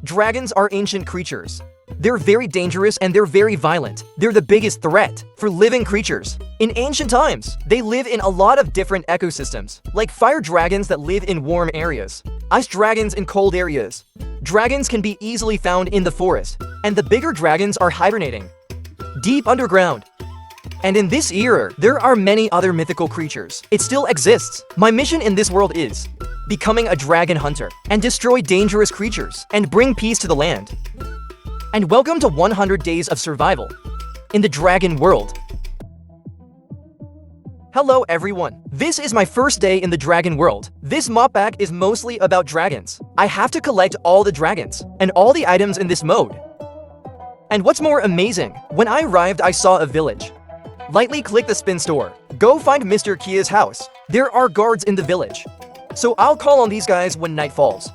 Dragons are ancient creatures. They're very dangerous and they're very violent. They're the biggest threat for living creatures. In ancient times, they live in a lot of different ecosystems, like fire dragons that live in warm areas, ice dragons in cold areas. Dragons can be easily found in the forest, and the bigger dragons are hibernating deep underground. And in this era, there are many other mythical creatures. It still exists. My mission in this world is becoming a dragon hunter and destroy dangerous creatures and bring peace to the land. And welcome to 100 Days of Survival in the Dragon World. Hello everyone, this is my first day in the Dragon World. This mop pack is mostly about dragons. I have to collect all the dragons and all the items in this mode. And what's more amazing, when I arrived I saw a village. Lightly click the spin store. Go find Mr. Kia's house. There are guards in the village, so I'll call on these guys when night falls.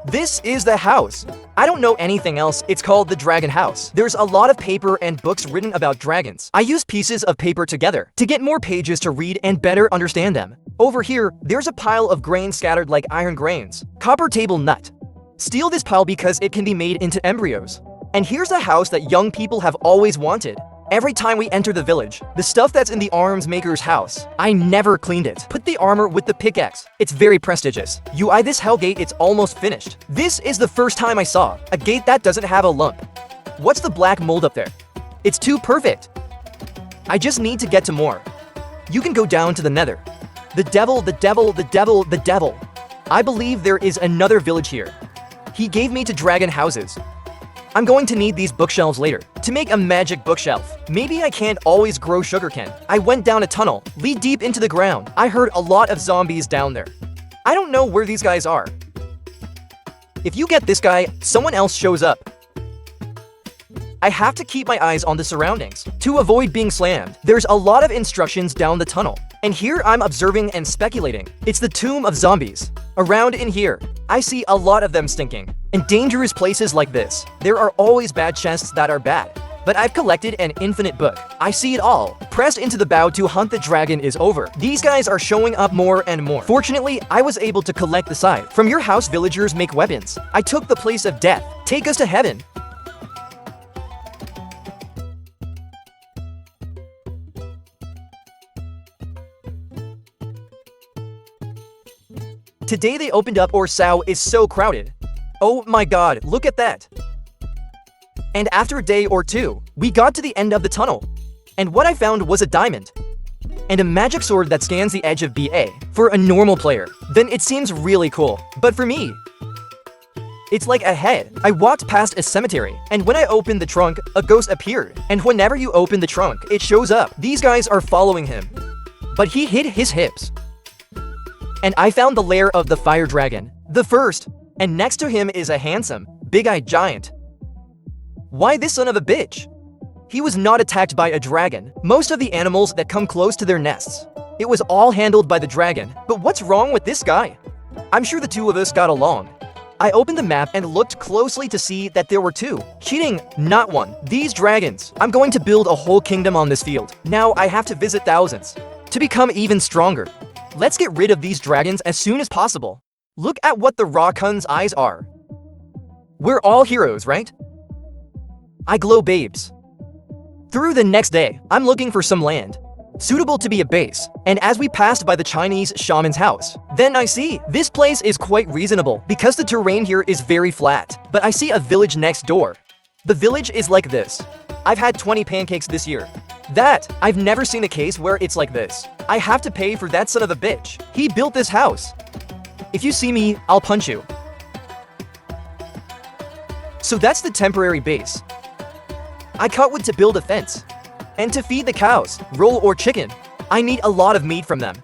This is the house. I don't know anything else. It's called the Dragon House. There's a lot of paper and books written about dragons. I use pieces of paper together to get more pages to read and better understand them. Over here, there's a pile of grain scattered like iron grains. Copper table nut. Steal this pile because it can be made into embryos. And here's a house that young people have always wanted. Every time we enter the village, the stuff that's in the arms maker's house, I never cleaned it. Put the armor with the pickaxe. It's very prestigious. You eye this hell gate, it's almost finished. This is the first time I saw a gate that doesn't have a lump. What's the black mold up there? It's too perfect. I just need to get to more. You can go down to the nether. The devil, the devil, the devil, the devil. I believe there is another village here. He gave me to dragon houses. I'm going to need these bookshelves later to make a magic bookshelf. Maybe I can't always grow sugarcane. I went down a tunnel, lead deep into the ground. I heard a lot of zombies down there. I don't know where these guys are. If you get this guy, someone else shows up. I have to keep my eyes on the surroundings to avoid being slammed. There's a lot of instructions down the tunnel, and here I'm observing and speculating. It's the tomb of zombies. Around in here, I see a lot of them stinking. In dangerous places like this, there are always bad chests that are bad. But I've collected an infinite book. I see it all. Pressed into the bow to hunt the dragon is over. These guys are showing up more and more. Fortunately, I was able to collect the scythe. From your house, villagers make weapons. I took the place of death. Take us to heaven. Today they opened up Orsao is so crowded. Oh my god, look at that. And after a day or two, we got to the end of the tunnel. And what I found was a diamond. And a magic sword that scans the edge of BA. For a normal player, then it seems really cool. But for me, it's like a head. I walked past a cemetery, and when I opened the trunk, a ghost appeared. And whenever you open the trunk, it shows up. These guys are following him. But he hid his hips. And I found the lair of the fire dragon, the first, and next to him is a handsome, big-eyed giant. Why this son of a bitch? He was not attacked by a dragon. Most of the animals that come close to their nests, it was all handled by the dragon. But what's wrong with this guy? I'm sure the two of us got along. I opened the map and looked closely to see that there were two. Cheating, not one. These dragons. I'm going to build a whole kingdom on this field. Now I have to visit thousands to become even stronger. Let's get rid of these dragons as soon as possible. Look at what the Rakun's eyes are. We're all heroes, right? I glow babes. Through the next day, I'm looking for some land suitable to be a base, and as we passed by the Chinese shaman's house, then I see this place is quite reasonable because the terrain here is very flat, but I see a village next door. The village is like this. I've had 20 pancakes this year. I've never seen a case where it's like this. I have to pay for that son of a bitch. He built this house. If you see me, I'll punch you. So that's the temporary base. I cut wood to build a fence. And to feed the cows, roll or chicken, I need a lot of meat from them.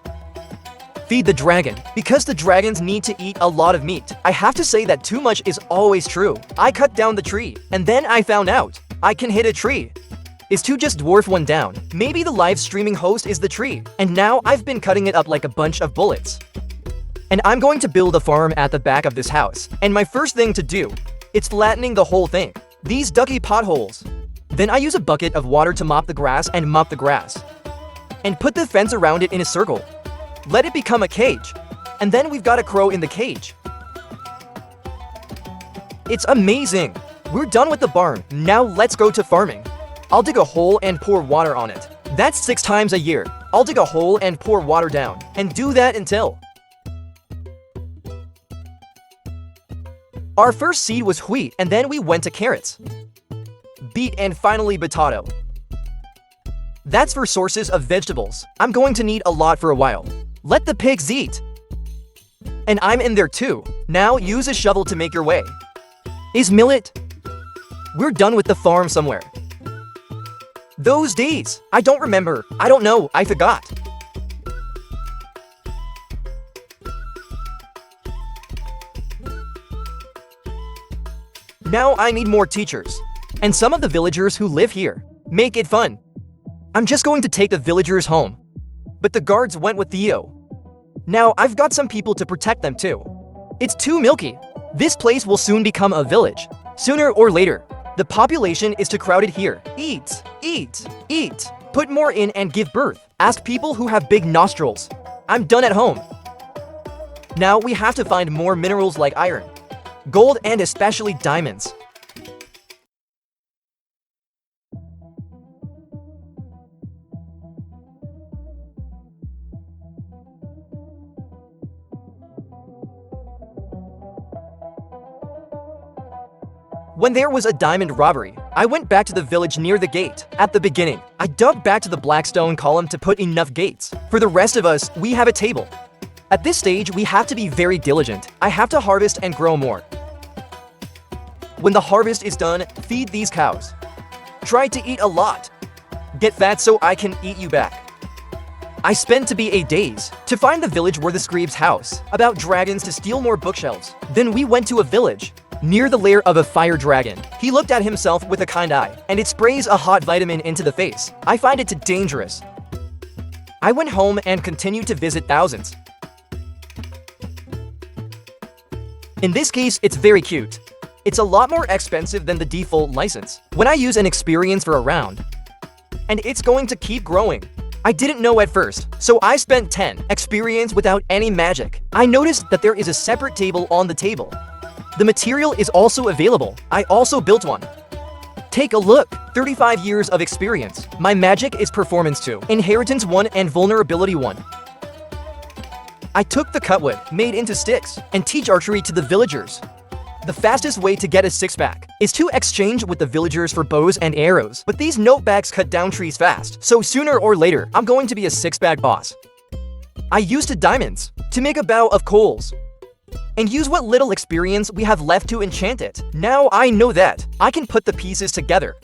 Feed the dragon. Because the dragons need to eat a lot of meat. I have to say that too much is always true. I cut down the tree, and then I found out I can hit a tree. Is to just dwarf one down. Maybe the live streaming host is the tree, and now I've been cutting it up like a bunch of bullets. And I'm going to build a farm at the back of this house, and my first thing to do, it's flattening the whole thing. These ducky potholes. Then I use a bucket of water to mop the grass and mop the grass. And put the fence around it in a circle. Let it become a cage. And then we've got a crow in the cage. It's amazing! We're done with the barn, now let's go to farming. I'll dig a hole and pour water on it. That's 6 times a year. I'll dig a hole and pour water down, and do that until... Our first seed was wheat, and then we went to carrots, beet, and finally potato. That's for sources of vegetables. I'm going to need a lot for a while. Let the pigs eat. And I'm in there too. Now use a shovel to make your way. Is millet? We're done with the farm somewhere. Those days. I don't remember. I don't know. I forgot. Now I need more teachers. And some of the villagers who live here. Make it fun. I'm just going to take the villagers home. But the guards went with Theo. Now I've got some people to protect them too. It's too milky. This place will soon become a village. Sooner or later. The population is too crowded here. Eat, eat, eat. Put more in and give birth. Ask people who have big nostrils. I'm done at home. Now we have to find more minerals like iron, gold, and especially diamonds. When there was a diamond robbery, I went back to the village near the gate. At the beginning, I dug back to the black stone column to put enough gates. For the rest of us, we have a table. At this stage, we have to be very diligent. I have to harvest and grow more. When the harvest is done, feed these cows. Try to eat a lot. Get fat so I can eat you back. I spent to be 8 days to find the village where the scribe's house, about dragons to steal more bookshelves. Then we went to a village near the lair of a fire dragon. He looked at himself with a kind eye, and it sprays a hot vitamin into the face. I find it dangerous. I went home and continued to visit thousands. In this case, it's very cute. It's a lot more expensive than the default license. When I use an experience for a round, and it's going to keep growing. I didn't know at first, so I spent 10 experience without any magic. I noticed that there is a separate table on the table. The material is also available. I also built one. Take a look. 35 years of experience. My magic is performance 2, inheritance 1, and vulnerability 1. I took the cutwood, made into sticks, and teach archery to the villagers. The fastest way to get a 6-pack is to exchange with the villagers for bows and arrows, but these notebags cut down trees fast, so sooner or later, I'm going to be a 6-pack boss. I used diamonds to make a bow of coals, and use what little experience we have left to enchant it. Now I know that I can put the pieces together.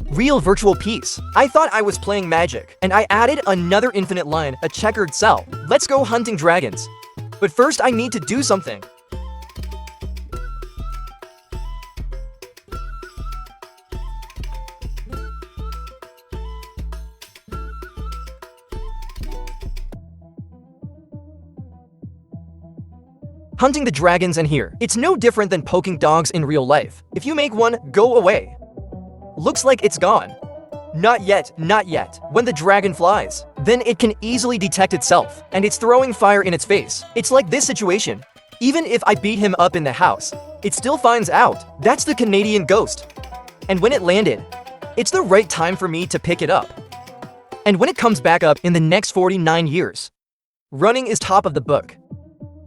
Real virtual piece. I thought I was playing magic, and I added another infinite line, a checkered cell. Let's go hunting dragons. But first I need to do something. Hunting the dragons in here. It's no different than poking dogs in real life. If you make one, go away. Looks like it's gone. Not yet, not yet. When the dragon flies, then it can easily detect itself, and it's throwing fire in its face. It's like this situation. Even if I beat him up in the house, it still finds out. That's the Canadian ghost. And when it landed, it's the right time for me to pick it up. And when it comes back up in the next 49 years, running is top of the book.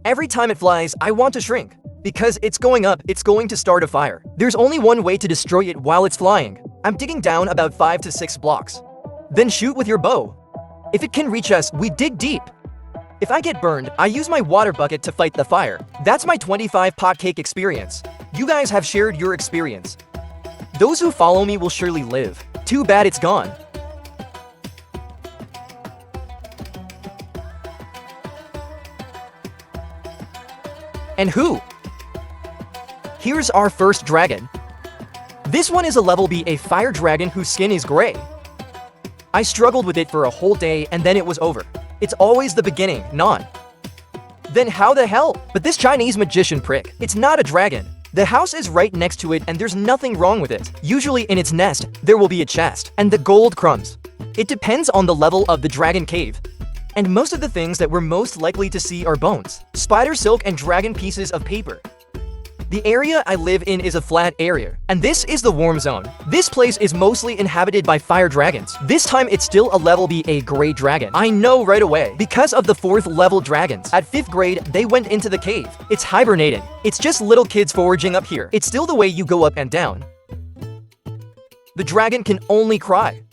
Every time it flies, I want to shrink. Because it's going up, it's going to start a fire. There's only one way to destroy it while it's flying. I'm digging down about 5 to 6 blocks. Then shoot with your bow. If it can reach us, we dig deep. If I get burned, I use my water bucket to fight the fire. That's my 25 pot cake experience. You guys have shared your experience. Those who follow me will surely live. Too bad it's gone. And who? Here's our first dragon. This one is a level B, a fire dragon whose skin is gray. I struggled with it for a whole day and then it was over. It's always the beginning, non. Then how the hell? But this Chinese magician prick, it's not a dragon. The house is right next to it and there's nothing wrong with it. Usually in its nest, there will be a chest and the gold crumbs. It depends on the level of the dragon cave. And most of the things that we're most likely to see are bones, spider silk, and dragon pieces of paper. The area I live in is a flat area, and this is the warm zone. This place is mostly inhabited by fire dragons. This time it's still a level B a great dragon. I know right away, because of the 4th level dragons. At 5th grade, they went into the cave. It's hibernating. It's just little kids foraging up here. It's still the way you go up and down. The dragon can only cry.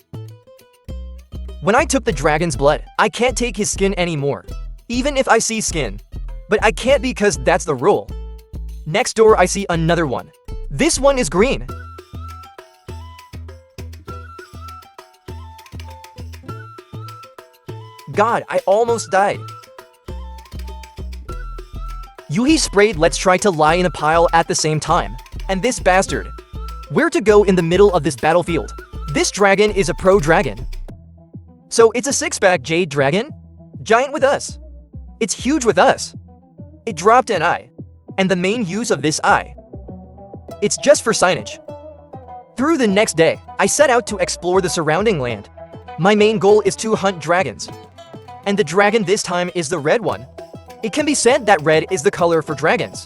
When I took the dragon's blood, I can't take his skin anymore. Even if I see skin. But I can't because that's the rule. Next door I see another one. This one is green. God, I almost died. Yuhi sprayed let's try to lie in a pile at the same time. And this bastard. Where to go in the middle of this battlefield? This dragon is a pro dragon. So it's a 6-pack jade dragon? Giant with us. It's huge with us. It dropped an eye. And the main use of this eye. It's just for signage. Through the next day, I set out to explore the surrounding land. My main goal is to hunt dragons. And the dragon this time is the red one. It can be said that red is the color for dragons.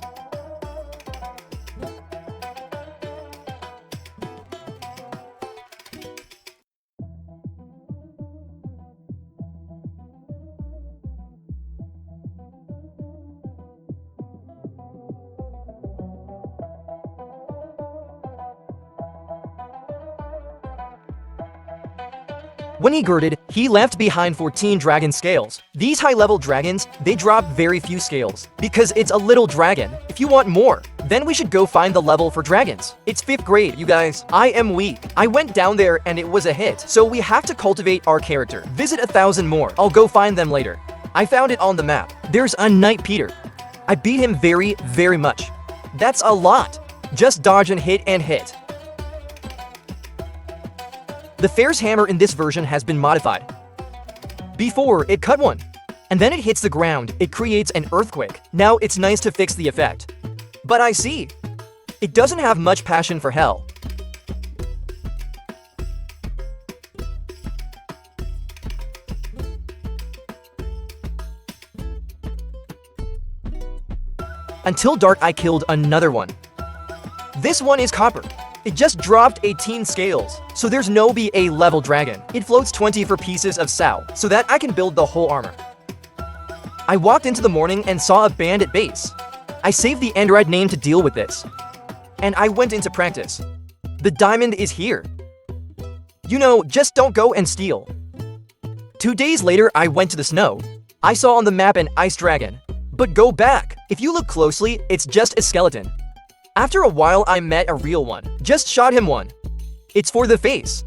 When he girded, he left behind 14 dragon scales. These high-level dragons, they drop very few scales, because it's a little dragon. If you want more, then we should go find the level for dragons. It's 5th grade, you guys. I am weak. I went down there and it was a hit, so we have to cultivate our character. Visit 1,000 more. I'll go find them later. I found it on the map. There's a Knight Peter. I beat him very, very much. That's a lot. Just dodge and hit and hit. The Fair's hammer in this version has been modified. Before, it cut one, and then it hits the ground, it creates an earthquake. Now it's nice to fix the effect. But I see. It doesn't have much passion for hell. Until dark I killed another one. This one is copper. It just dropped 18 scales, so there's no BA level dragon. It floats 20 for pieces of Sao, so that I can build the whole armor. I walked into the morning and saw a bandit base. I saved the Android name to deal with this. And I went into practice. The diamond is here. You know, just don't go and steal. 2 days later, I went to the snow. I saw on the map an ice dragon. But go back. If you look closely, it's just a skeleton. After a while, I met a real one. Just shot him one. It's for the face.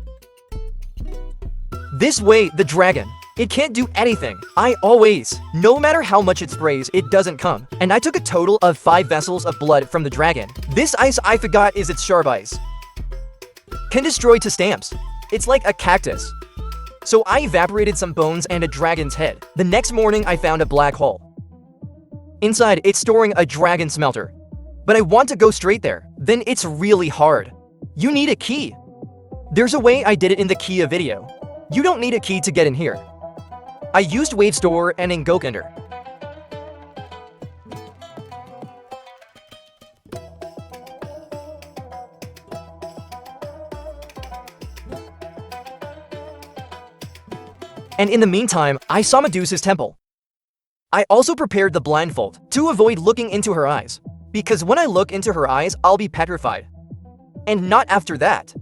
This way, the dragon. It can't do anything. No matter how much it sprays, it doesn't come. And I took a total of 5 vessels of blood from the dragon. This ice I forgot is its sharp ice. Can destroy to stamps. It's like a cactus. So I evaporated some bones and a dragon's head. The next morning, I found a black hole. Inside, it's storing a dragon smelter. But I want to go straight there. Then it's really hard. You need a key. There's a way I did it in the Kia video. You don't need a key to get in here. I used Wave Store and in Gokender. And in the meantime, I saw Medusa's temple. I also prepared the blindfold to avoid looking into her eyes. Because when I look into her eyes, I'll be petrified. And not after that.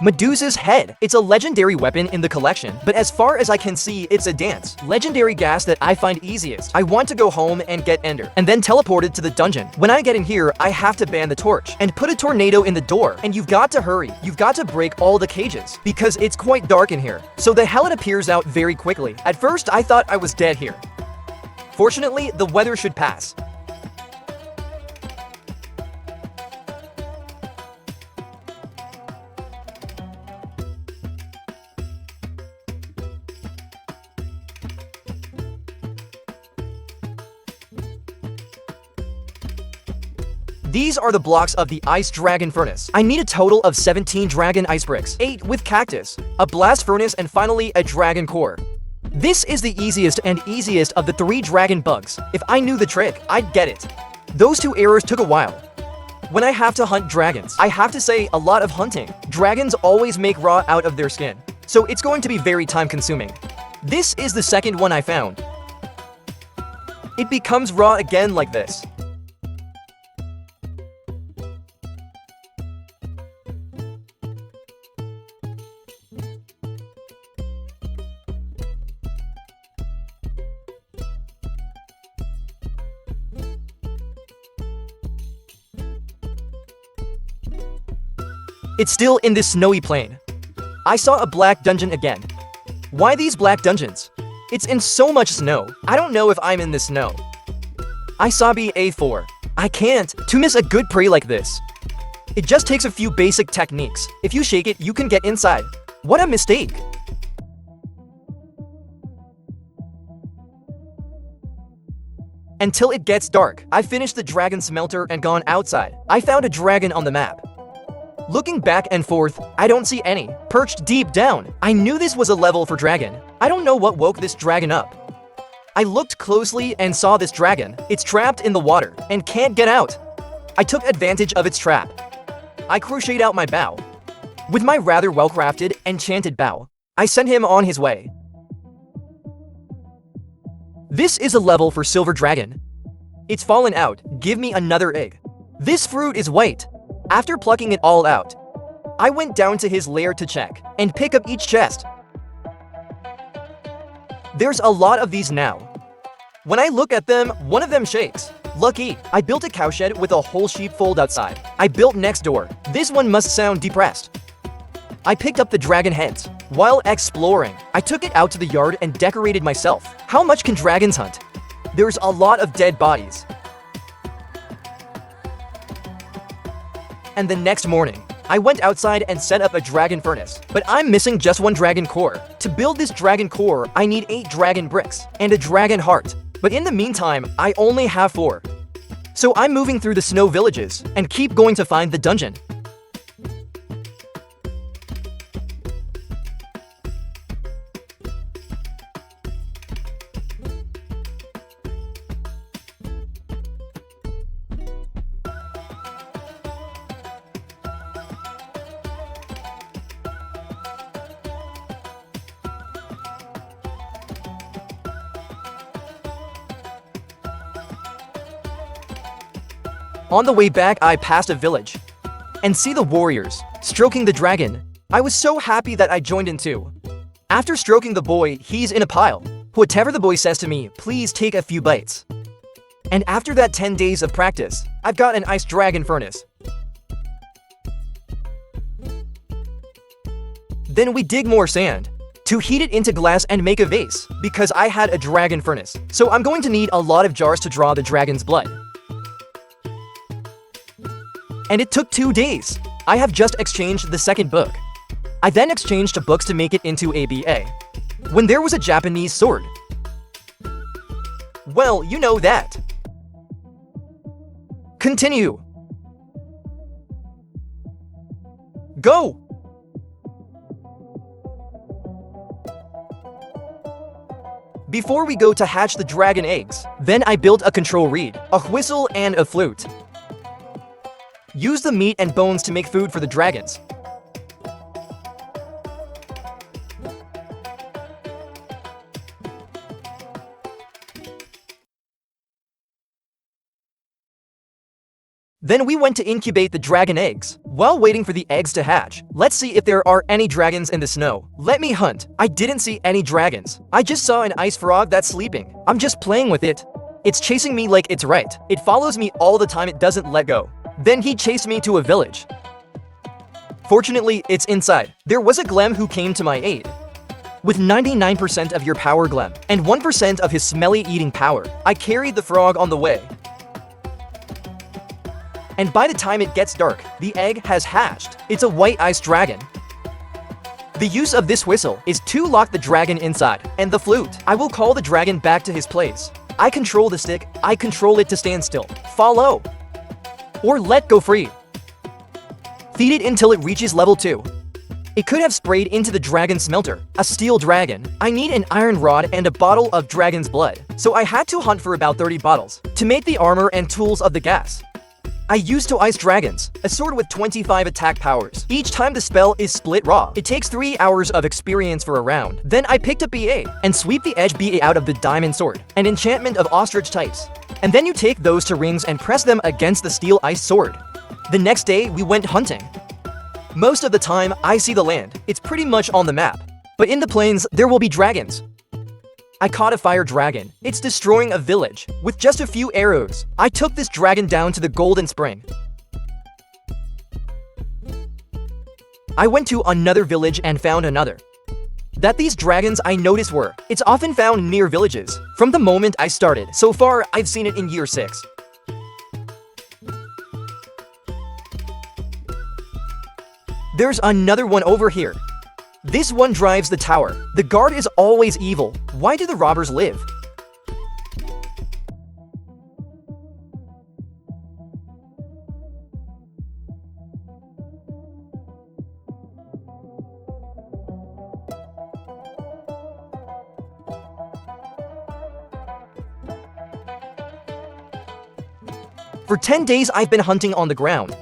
Medusa's head. It's a legendary weapon in the collection, but as far as I can see, it's a dance. Legendary gas that I find easiest. I want to go home and get Ender, and then teleported to the dungeon. When I get in here, I have to ban the torch, and put a tornado in the door. And you've got to hurry. You've got to break all the cages, because it's quite dark in here. So the Hellet appears out very quickly. At first, I thought I was dead here. Fortunately, the weather should pass. These are the blocks of the ice dragon furnace. I need a total of 17 dragon ice bricks, 8 with cactus, a blast furnace, and finally a dragon core. This is the easiest of the 3 dragon bugs. If I knew the trick, I'd get it. Those 2 errors took a while. When I have to hunt dragons, I have to say a lot of hunting. Dragons always make raw out of their skin, so it's going to be very time-consuming. This is the second one I found. It becomes raw again like this. It's still in this snowy plain. I saw a black dungeon again. Why these black dungeons? It's in so much snow. I don't know if I'm in the snow. I saw A4. I can't to miss a good prey like this. It just takes a few basic techniques. If you shake it, you can get inside. What a mistake. Until it gets dark, I finished the dragon smelter and gone outside. I found a dragon on the map. Looking back and forth, I don't see any. Perched deep down. I knew this was a level for dragon. I don't know what woke this dragon up. I looked closely and saw this dragon. It's trapped in the water and can't get out. I took advantage of its trap. I crocheted out my bow. With my rather well-crafted, enchanted bow, I sent him on his way. This is a level for silver dragon. It's fallen out. Give me another egg. This fruit is white. After plucking it all out, I went down to his lair to check and pick up each chest. There's a lot of these now. When I look at them, one of them shakes. Lucky, I built a cowshed with a whole sheepfold outside. I built next door. This one must sound depressed. I picked up the dragon heads. While exploring, I took it out to the yard and decorated myself. How much can dragons hunt? There's a lot of dead bodies. And the next morning, I went outside and set up a dragon furnace. But I'm missing just 1 dragon core. To build this dragon core, I need 8 dragon bricks and a dragon heart. But in the meantime, I only have 4. So I'm moving through the snow villages and keep going to find the dungeon. On the way back, I passed a village and see the warriors stroking the dragon. I was so happy that I joined in too. After stroking the boy, he's in a pile. Whatever the boy says to me, please take a few bites. And after that 10 days of practice, I've got an ice dragon furnace. Then we dig more sand to heat it into glass and make a vase, because I had a dragon furnace. So I'm going to need a lot of jars to draw the dragon's blood. And it took 2 days. I have just exchanged the second book. I then exchanged books to make it into a BA. When there was a Japanese sword. Well, you know that. Continue. Go! Before we go to hatch the dragon eggs, then I built a control reed, a whistle, and a flute. Use the meat and bones to make food for the dragons. Then we went to incubate the dragon eggs. While waiting for the eggs to hatch, let's see if there are any dragons in the snow. Let me hunt. I didn't see any dragons. I just saw an ice frog that's sleeping. I'm just playing with it. It's chasing me like it's right. It follows me all the time. It doesn't let go. Then he chased me to a village. Fortunately, it's inside. There was a Glem who came to my aid. With 99% of your power Glem, and 1% of his smelly eating power, I carried the frog on the way. And by the time it gets dark, the egg has hatched. It's a white ice dragon. The use of this whistle is to lock the dragon inside, and the flute. I will call the dragon back to his place. I control the stick. I control it to stand still. Follow. or let go free. Feed it until it reaches level 2. It could have sprayed into the dragon smelter, a steel dragon. I need an iron rod and a bottle of dragon's blood, so I had to hunt for about 30 bottles to make the armor and tools of the gas. I used to ice dragons, a sword with 25 attack powers. Each time the spell is split raw, it takes 3 hours of experience for a round. Then I picked up BA and sweep the edge BA out of the diamond sword, an enchantment of ostrich types. And then you take those to rings and press them against the steel ice sword. The next day, we went hunting. Most of the time, I see the land. It's pretty much on the map. But in the plains, there will be dragons. I caught a fire dragon. It's destroying a village. With just a few arrows, I took this dragon down to the golden spring. I went to another village and found another. That these dragons I noticed were. It's often found near villages. From the moment I started, so far I've seen it in year 6. There's another one over here. This one drives the tower. The guard is always evil. Why do the robbers live? For 10 days I've been hunting on the ground.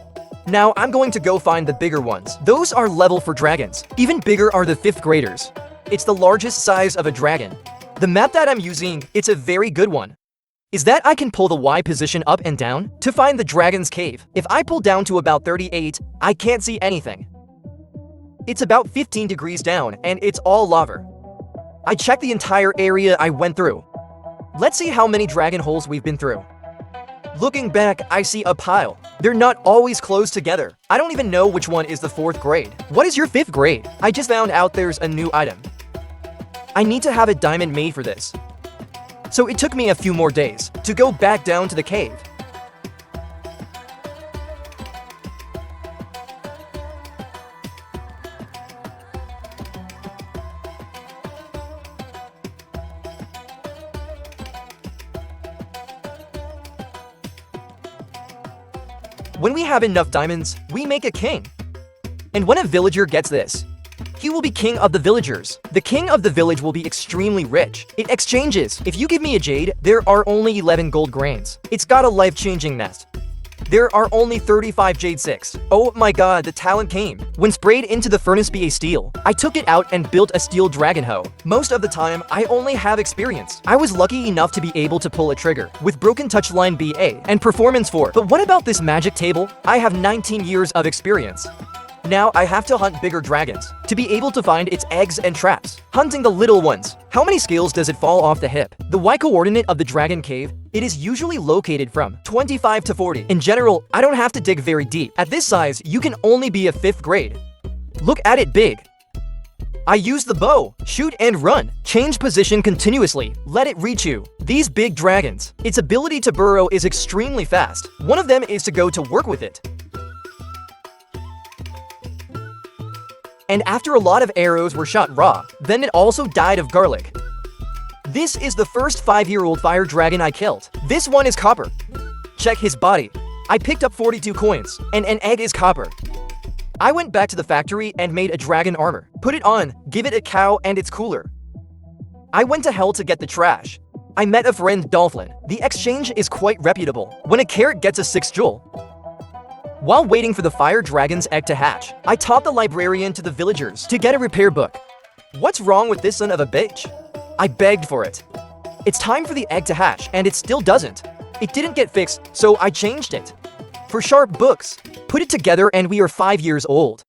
Now I'm going to go find the bigger ones. Those are level for dragons. Even bigger are the 5th graders. It's the largest size of a dragon. The map that I'm using, it's a very good one. Is that I can pull the Y position up and down to find the dragon's cave. If I pull down to about 38, I can't see anything. It's about 15 degrees down and it's all lava. I checked the entire area I went through. Let's see how many dragon holes we've been through. Looking back, I see a pile. They're not always close together. I don't even know which one is the 4th grade. What is your 5th grade? I just found out there's a new item. I need to have a diamond made for this. So it took me a few more days to go back down to the cave. When we have enough diamonds, we make a king. And when a villager gets this, he will be king of the villagers. The king of the village will be extremely rich. It exchanges. If you give me a jade, there are only 11 gold grains. It's got a life-changing nest. There are only 35 jade 6. Oh my god, the talent came. When sprayed into the furnace BA steel, I took it out and built a steel dragon hoe. Most of the time, I only have experience. I was lucky enough to be able to pull a trigger with broken touchline BA and performance 4. But what about this magic table? I have 19 years of experience. Now I have to hunt bigger dragons to be able to find its eggs and traps. Hunting the little ones. How many scales does it fall off the hip? The Y coordinate of the dragon cave, it is usually located from 25 to 40. In general, I don't have to dig very deep. At this size, you can only be a 5th grade. Look at it big. I use the bow. Shoot and run. Change position continuously. Let it reach you. These big dragons, its ability to burrow is extremely fast. One of them is to go to work with it. And after a lot of arrows were shot raw, then it also died of garlic. This is the first 5-year-old fire dragon I killed. This one is copper. Check his body. I picked up 42 coins, and an egg is copper. I went back to the factory and made a dragon armor. Put it on, give it a cow, and it's cooler. I went to hell to get the trash. I met a friend, Dolphin. The exchange is quite reputable. When a carrot gets a 6 jewel. While waiting for the fire dragon's egg to hatch, I taught the librarian to the villagers to get a repair book. What's wrong with this son of a bitch? I begged for it. It's time for the egg to hatch, and it still doesn't. It didn't get fixed, so I changed it. For sharp books. Put it together and we are 5 years old.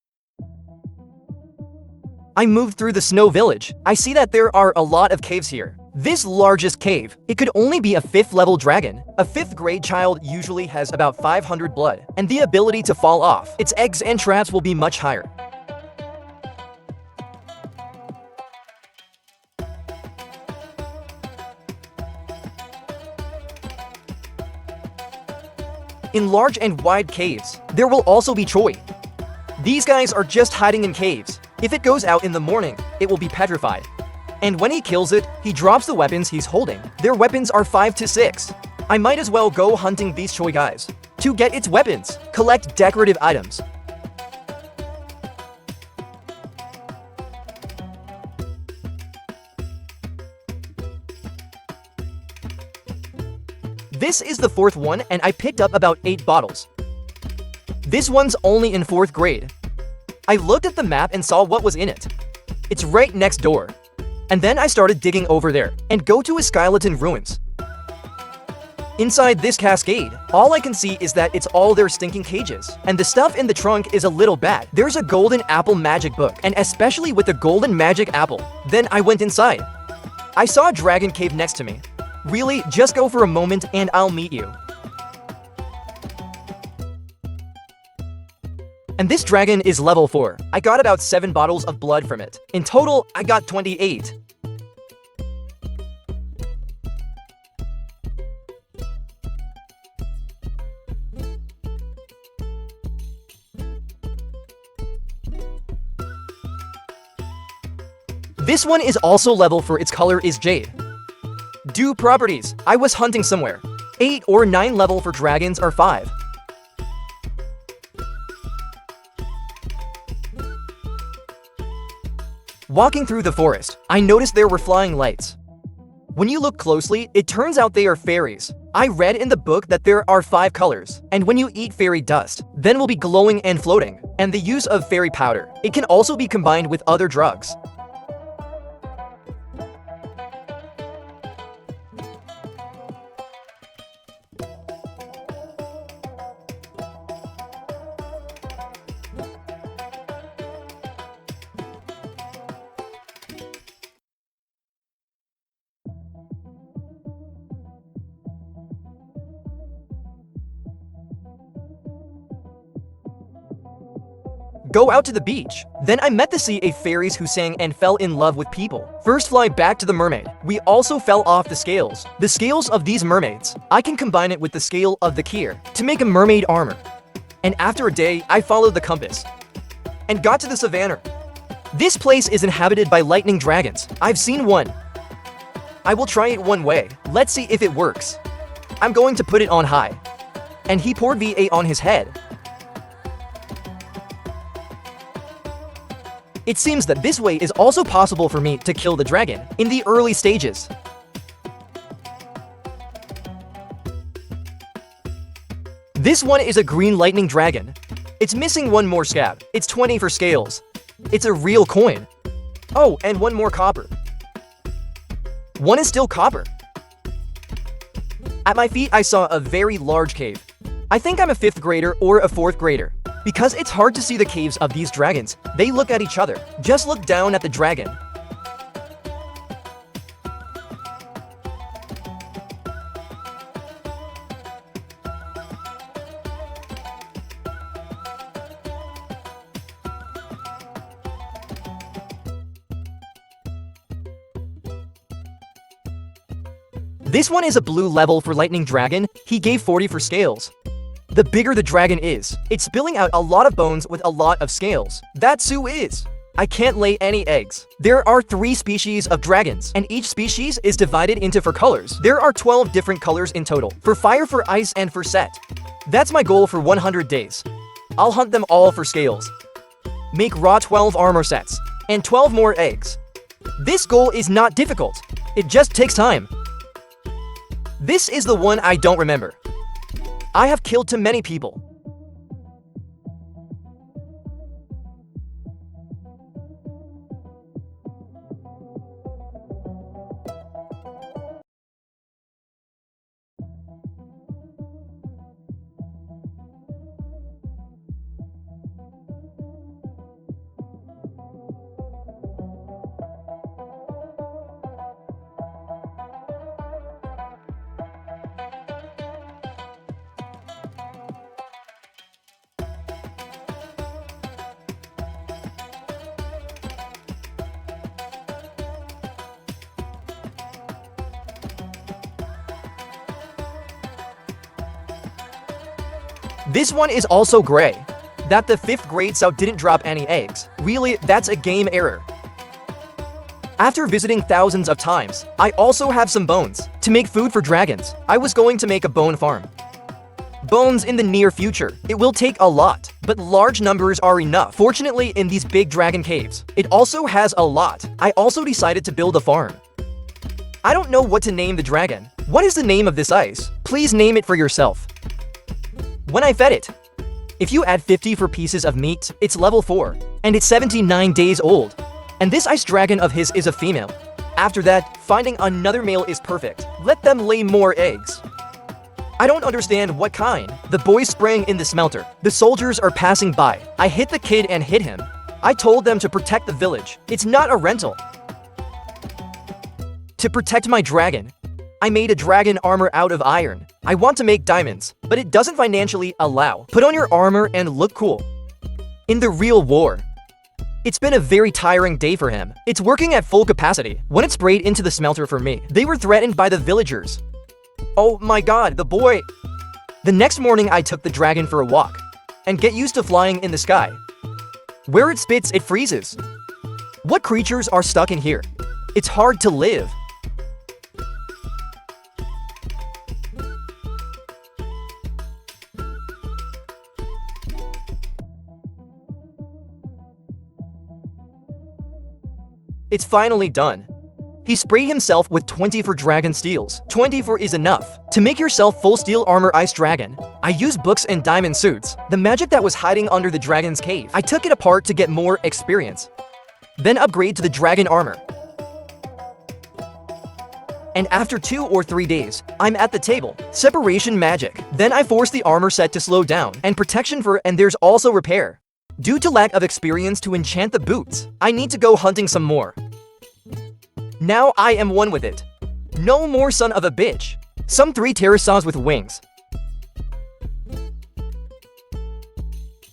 I moved through the snow village. I see that there are a lot of caves here. This largest cave, it could only be a 5th level dragon. A 5th grade child usually has about 500 blood, and the ability to fall off. Its eggs and traps will be much higher. In large and wide caves, there will also be choi. These guys are just hiding in caves. If it goes out in the morning, it will be petrified. And when he kills it, he drops the weapons he's holding. Their weapons are 5 to 6. I might as well go hunting these choi guys To get its weapons, collect decorative items. This is the fourth one, and I picked up about 8 bottles. This one's only in 4th grade. I looked at the map and saw what was in it. It's right next door. And then I started digging over there and go to a skeleton ruins. Inside this cascade, all I can see is that it's all their stinking cages, and the stuff in the trunk is a little bad. There's a golden apple magic book, and especially with the golden magic apple. Then I went inside. I saw a dragon cave next to me. Really, just go for a moment and I'll meet you. And this dragon is level 4. I got about 7 bottles of blood from it. In total, I got 28. This one is also level 4. Its color is jade. Do properties. I was hunting somewhere. 8 or 9 level for dragons are 5. Walking through the forest, I noticed there were flying lights. When you look closely, it turns out they are fairies. I read in the book that there are 5 colors, and when you eat fairy dust, then will be glowing and floating. And the use of fairy powder. It can also be combined with other drugs. Go out to the beach. Then I met the sea of fairies who sang and fell in love with people. First fly back to the mermaid. We also fell off the scales. The scales of these mermaids. I can combine it with the scale of the Kier to make a mermaid armor. And after a day, I followed the compass and got to the savannah. This place is inhabited by lightning dragons. I've seen one. I will try it one way. Let's see if it works. I'm going to put it on high. And he poured VA on his head. It seems that this way is also possible for me to kill the dragon in the early stages. This one is a green lightning dragon. It's missing one more scab. It's 20 for scales. It's a real coin. Oh, and one more copper. One is still copper. At my feet, I saw a very large cave. I think I'm a 5th grader or a 4th grader. Because it's hard to see the caves of these dragons, they look at each other. Just look down at the dragon. This one is a blue level for lightning dragon. He gave 40 for scales. The bigger the dragon is, it's spilling out a lot of bones with a lot of scales. That Sue is. I can't lay any eggs. There are 3 species of dragons, and each species is divided into 4 colors. There are 12 different colors in total, for fire, for ice, and for set. That's my goal for 100 days. I'll hunt them all for scales. Make raw 12 armor sets, and 12 more eggs. This goal is not difficult. It just takes time. This is the one I don't remember. I have killed too many people. This one is also gray. That the 5th grade Sao didn't drop any eggs. Really, that's a game error. After visiting thousands of times, I also have some bones to make food for dragons. I was going to make a bone farm. bones in the near future. It will take a lot, but large numbers are enough. Fortunately, in these big dragon caves, it also has a lot. I also decided to build a farm. I don't know what to name the dragon. What is the name of this ice? Please name it for yourself. When I fed it, if you add 54 pieces of meat, it's level 4, and it's 79 days old. And this ice dragon of his is a female. After that, finding another male is perfect. Let them lay more eggs. I don't understand what kind. The boys sprang in the smelter. The soldiers are passing by. I hit the kid and hit him. I told them to protect the village. It's not a rental. To protect my dragon, I made a dragon armor out of iron. I want to make diamonds, but it doesn't financially allow. Put on your armor and look cool. In the real war, it's been a very tiring day for him. It's working at full capacity. When it sprayed into the smelter for me, they were threatened by the villagers. Oh my god, the boy! The next morning I took the dragon for a walk, and get used to flying in the sky. Where it spits, it freezes. What creatures are stuck in here? It's hard to live. It's finally done. He sprayed himself with 24 dragon steels. 24 is enough. To make yourself full steel armor ice dragon, I used books and diamond suits. The magic that was hiding under the dragon's cave. I took it apart to get more experience. Then upgrade to the dragon armor. And after 2 or 3 days, I'm at the table. Separation magic. Then I force the armor set to slow down, and protection for, and there's also repair. Due to lack of experience to enchant the boots, I need to go hunting some more. Now I am one with it. No more son of a bitch. Some 3 pterosaurs with wings.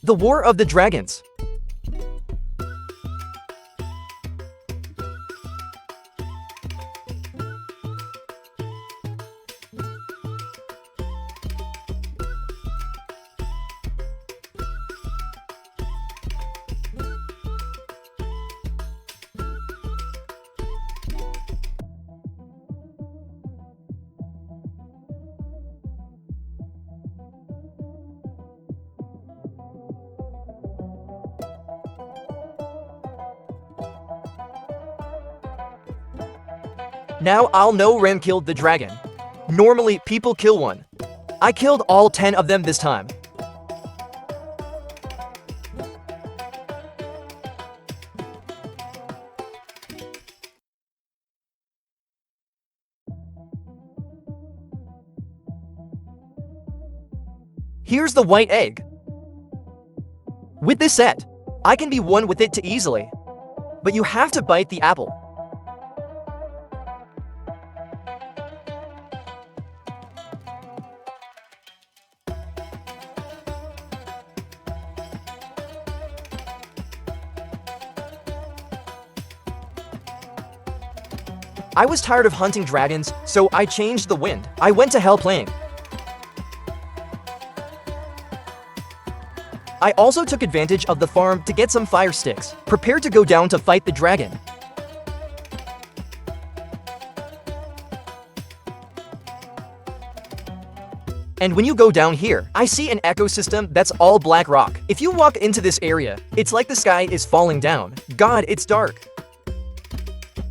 The War of the Dragons. Now I'll know Ren killed the dragon. Normally, people kill one. I killed all 10 of them this time. Here's the white egg. With this set, I can be one with it too easily. But you have to bite the apple. I was tired of hunting dragons, so I changed the wind. I went to hell playing. I also took advantage of the farm to get some fire sticks, prepared to go down to fight the dragon. And when you go down here, I see an ecosystem that's all black rock. If you walk into this area, it's like the sky is falling down. God, it's dark.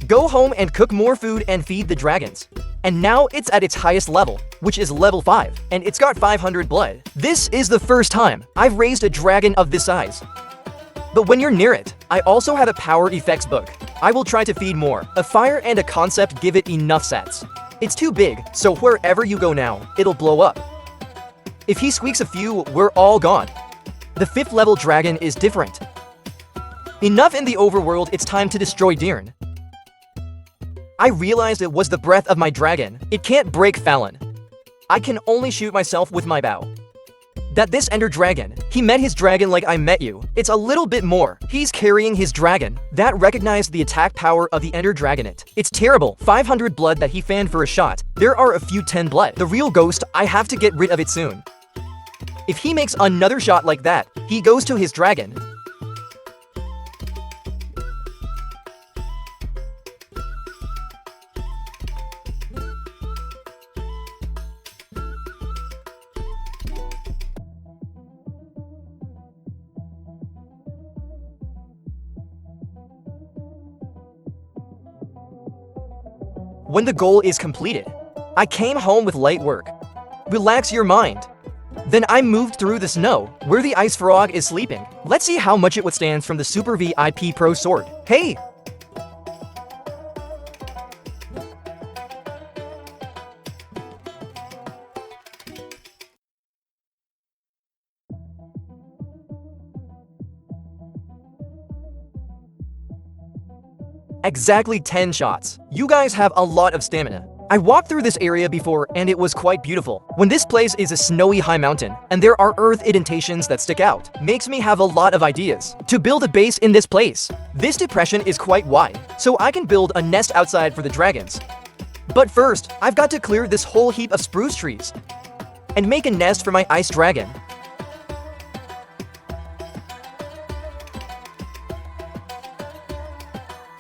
Go home and cook more food and feed the dragons. And now it's at its highest level, which is level 5, and it's got 500 blood. This is the first time I've raised a dragon of this size. But when you're near it, I also have a power effects book. I will try to feed more. A fire and a concept give it enough sets. It's too big, so wherever you go now, it'll blow up. If he squeaks a few, we're all gone. The 5th level dragon is different. Enough in the overworld, it's time to destroy Deern. I realized it was the breath of my dragon. It can't break Fallon. I can only shoot myself with my bow. That this ender dragon, he met his dragon like I met you. It's a little bit more. He's carrying his dragon. That recognized the attack power of the ender dragonet. It's terrible. 500 blood that he fanned for a shot. There are a few 10 blood. The real ghost, I have to get rid of it soon. If he makes another shot like that, he goes to his dragon. when the goal is completed. I came home with light work. Relax your mind. Then I moved through the snow, where the ice frog is sleeping. Let's see how much it withstands from the Super VIP Pro Sword. Hey! Exactly 10 shots. You guys have a lot of stamina. I walked through this area before and it was quite beautiful. When this place is a snowy high mountain and there are earth indentations that stick out, makes me have a lot of ideas to build a base in this place. This depression is quite wide, so I can build a nest outside for the dragons. But first, I've got to clear this whole heap of spruce trees and make a nest for my ice dragon.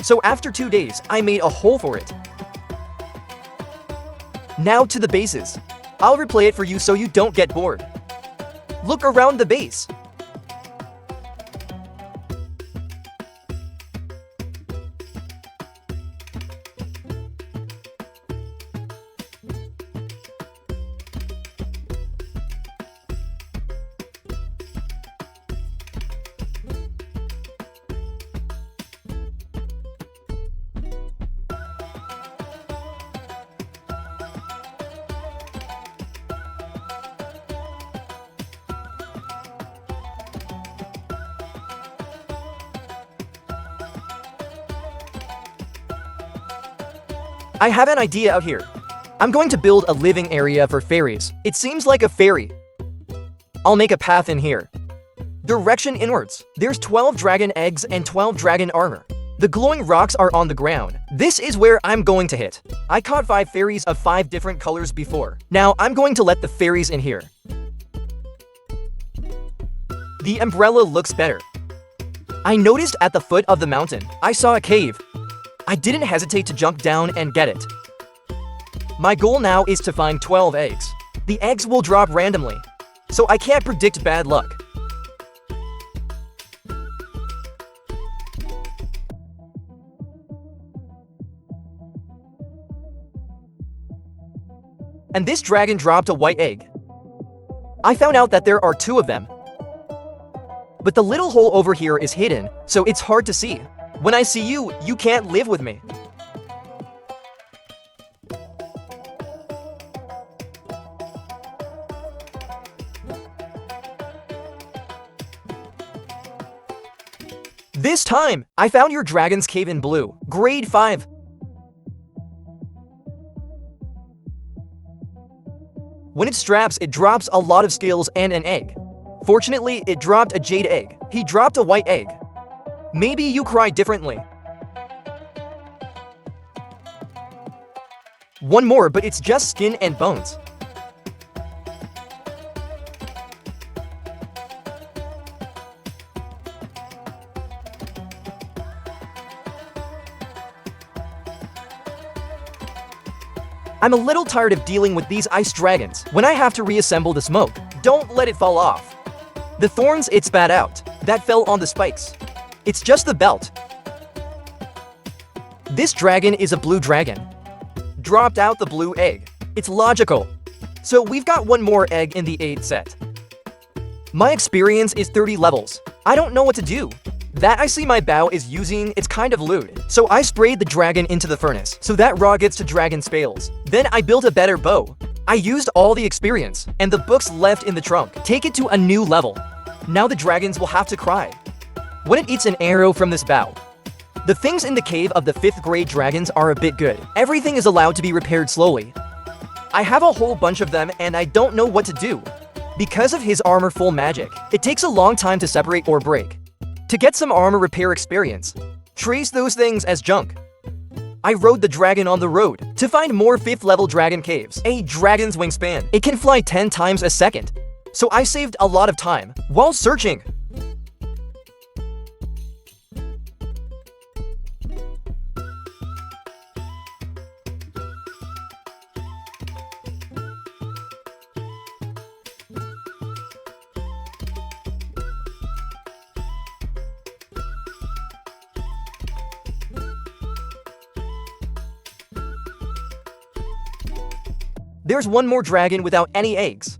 So after 2 days, I made a hole for it. Now to the bases. I'll replay it for you so you don't get bored. Look around the base. I have an idea out here. I'm going to build a living area for fairies. It seems like a fairy. I'll make a path in here. Direction inwards. There's 12 dragon eggs and 12 dragon armor. The glowing rocks are on the ground. This is where I'm going to hit. I caught 5 fairies of 5 different colors before. Now I'm going to let the fairies in here. The umbrella looks better. I noticed at the foot of the mountain, I saw a cave. I didn't hesitate to jump down and get it. My goal now is to find 12 eggs. The eggs will drop randomly, so I can't predict bad luck. And this dragon dropped a white egg. I found out that there are 2 of them. But the little hole over here is hidden, so it's hard to see. When I see you, you can't live with me. This time, I found your dragon's cave in blue, grade 5. When it straps, it drops a lot of scales and an egg. Fortunately, it dropped a jade egg. He dropped a white egg. Maybe you cry differently. One more, but it's just skin and bones. I'm a little tired of dealing with these ice dragons. When I have to reassemble the smoke, don't let it fall off. The thorns it spat out, that fell on the spikes. It's just the belt. This dragon is a blue dragon. Dropped out the blue egg. It's logical. So we've got 1 more egg in the 8 set. My experience is 30 levels. I don't know what to do. That I see my bow is using, it's kind of lewd. So I sprayed the dragon into the furnace, so that raw gets to dragon spales. Then I built a better bow. I used all the experience, and the books left in the trunk. Take it to a new level. Now the dragons will have to cry when it eats an arrow from this bow. The things in the cave of the 5th grade dragons are a bit good. Everything is allowed to be repaired slowly. I have a whole bunch of them and I don't know what to do. Because of his armor full magic, it takes a long time to separate or break. To get some armor repair experience, trace those things as junk. I rode the dragon on the road to find more 5th level dragon caves. A dragon's wingspan. It can fly 10 times a second. So I saved a lot of time while searching. There's one more dragon without any eggs.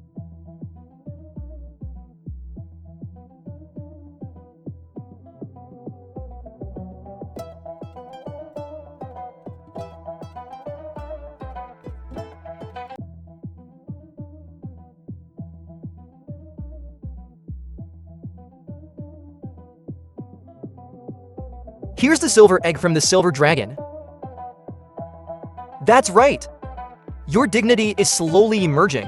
Here's the silver egg from the silver dragon. That's right! Your dignity is slowly emerging.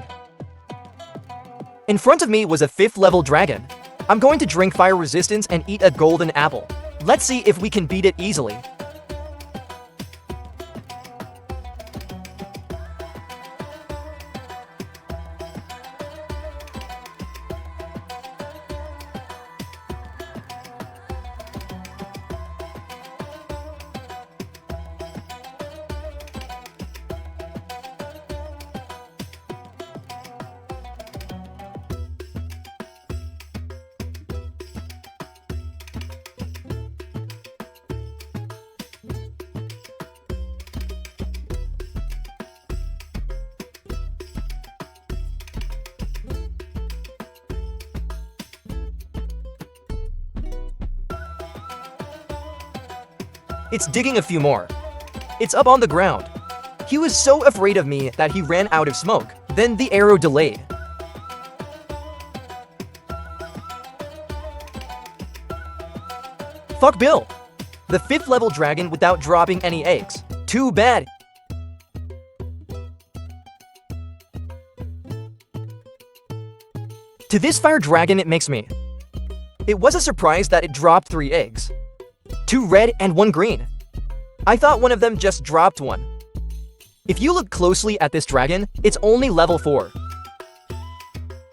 In front of me was a 5th level dragon. I'm going to drink fire resistance and eat a golden apple. Let's see if we can beat it easily. It's digging a few more. It's up on the ground. He was so afraid of me that he ran out of smoke. Then the arrow delayed. Fuck Bill! The 5th level dragon without dropping any eggs. Too bad! To this fire dragon it makes me. It was a surprise that it dropped 3 eggs. 2 red and 1 green. I thought one of them just dropped one. If you look closely at this dragon, it's only level 4.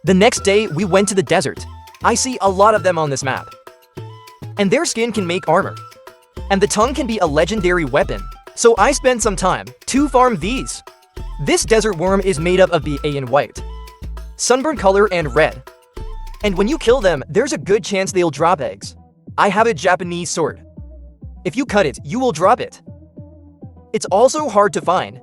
The next day, we went to the desert. I see a lot of them on this map. And their skin can make armor. And the tongue can be a legendary weapon. So I spent some time to farm these. This desert worm is made up of BA and white, sunburn color and red. And when you kill them, there's a good chance they'll drop eggs. I have a Japanese sword. If you cut it, you will drop it. It's also hard to find.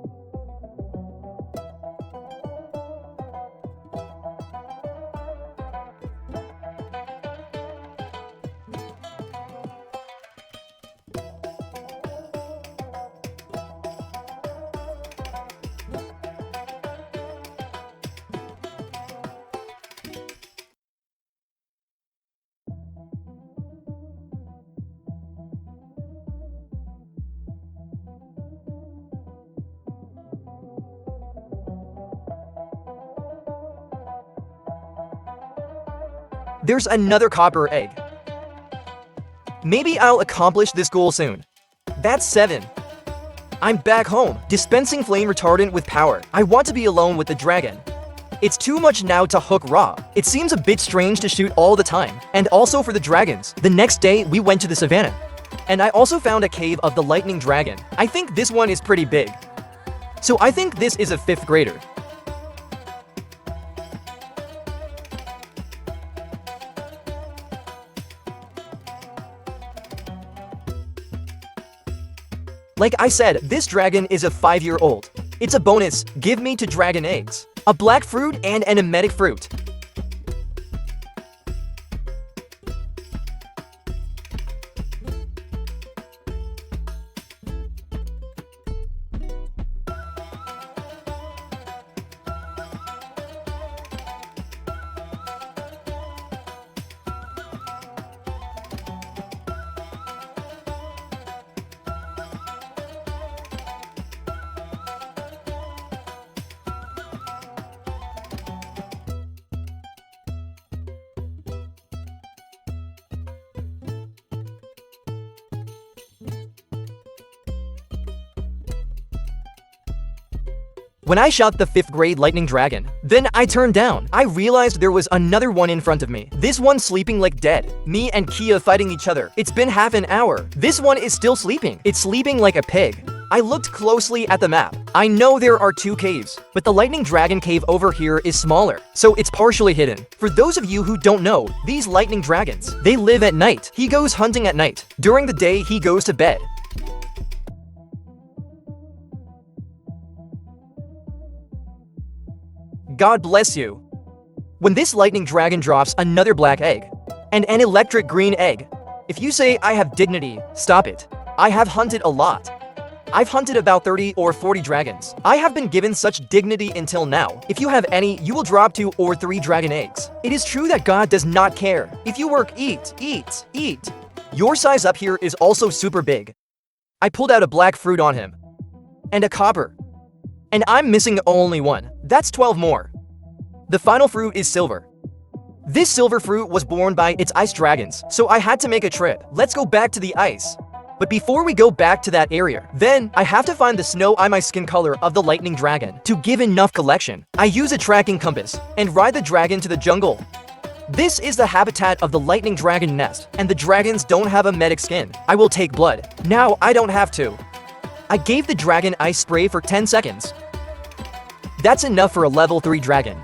There's another copper egg. Maybe I'll accomplish this goal soon. That's 7. I'm back home, dispensing flame retardant with power. I want to be alone with the dragon. It's too much now to hook raw. It seems a bit strange to shoot all the time, and also for the dragons. The next day, we went to the savannah. And I also found a cave of the lightning dragon. I think this one is pretty big. So I think this is a 5th grader. Like I said, this dragon is a 5-year-old. It's a bonus, give me 2 dragon eggs, a black fruit and an emetic fruit. When I shot the 5th grade lightning dragon, then I turned down. I realized there was another one in front of me. This one sleeping like dead. Me and Kia fighting each other. It's been half an hour. This one is still sleeping. It's sleeping like a pig. I looked closely at the map. I know there are 2 caves, but the lightning dragon cave over here is smaller, so it's partially hidden. For those of you who don't know, these lightning dragons, they live at night. He goes hunting at night. During the day, he goes to bed. God bless you. When this lightning dragon drops another black egg and an electric green egg, if you say I have dignity, stop it. I have hunted a lot. I've hunted about 30 or 40 dragons. I have been given such dignity until now. If you have any, you will drop 2 or 3 dragon eggs. It is true that God does not care. If you work, eat, eat, eat. Your size up here is also super big. I pulled out a black fruit on him. And a copper. And I'm missing only one. That's 12 more. The final fruit is silver. This silver fruit was born by its ice dragons, so I had to make a trip. Let's go back to the ice. But before we go back to that area, then I have to find the snow on my skin color of the lightning dragon to give enough collection. I use a tracking compass and ride the dragon to the jungle. This is the habitat of the lightning dragon nest, and the dragons don't have a medic skin. I will take blood. Now I don't have to. I gave the dragon ice spray for 10 seconds. That's enough for a level 3 dragon.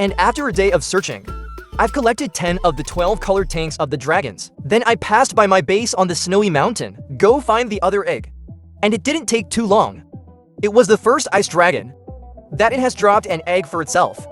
And after a day of searching, I've collected 10 of the 12 colored tanks of the dragons. Then I passed by my base on the snowy mountain. Go find the other egg. And it didn't take too long. It was the first ice dragon that it has dropped an egg for itself.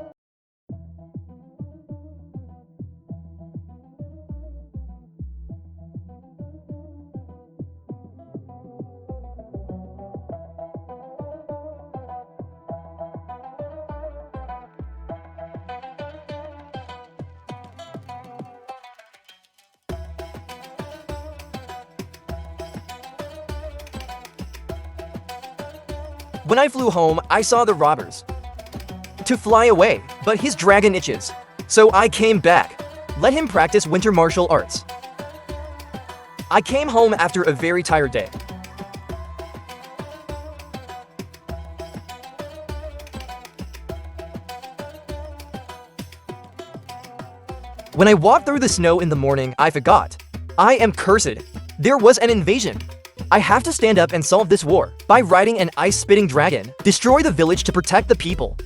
When I flew home, I saw the robbers to fly away, but his dragon itches. So I came back. Let him practice winter martial arts. I came home after a very tired day. When I walked through the snow in the morning, I forgot. I am cursed. There was an invasion. I have to stand up and solve this war by riding an ice-spitting dragon. Destroy the village to protect the people.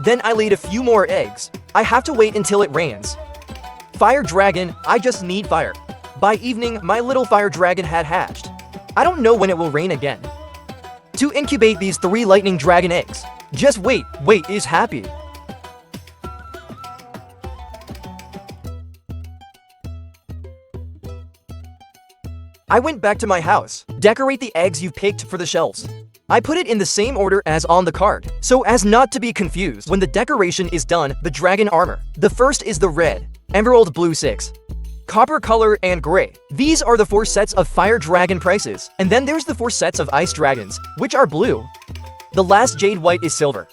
Then I laid a few more eggs. I have to wait until it rains. Fire dragon, I just need fire. By evening, my little fire dragon had hatched. I don't know when it will rain again. To incubate these 3 lightning dragon eggs. Just wait is happy. I went back to my house. Decorate the eggs you've picked for the shelves. I put it in the same order as on the card, so as not to be confused. When the decoration is done, the dragon armor. The first is the red, emerald blue 6, copper color, and gray. These are the 4 sets of fire dragon prices. And then there's the 4 sets of ice dragons, which are blue. The last jade white is silver.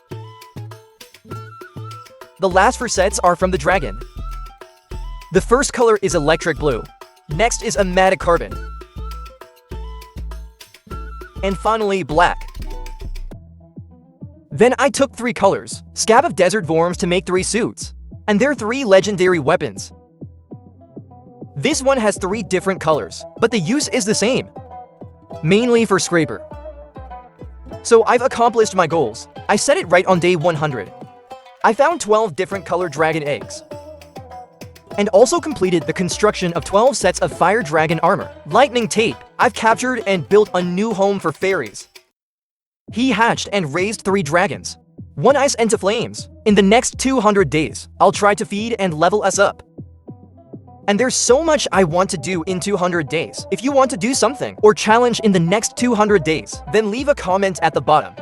The last 4 sets are from the dragon. The first color is electric blue. Next is amatic carbon. And finally, black. Then I took 3 colors, scab of desert worms to make 3 suits. And they're 3 legendary weapons. This one has 3 different colors, but the use is the same. Mainly for scraper. So I've accomplished my goals. I set it right on day 100. I found 12 different colored dragon eggs, and also completed the construction of 12 sets of fire dragon armor. Lightning tape. I've captured and built a new home for fairies. He hatched and raised 3 dragons. 1 ice into flames. In the next 200 days, I'll try to feed and level us up. And there's so much I want to do in 200 days. If you want to do something or challenge in the next 200 days, then leave a comment at the bottom.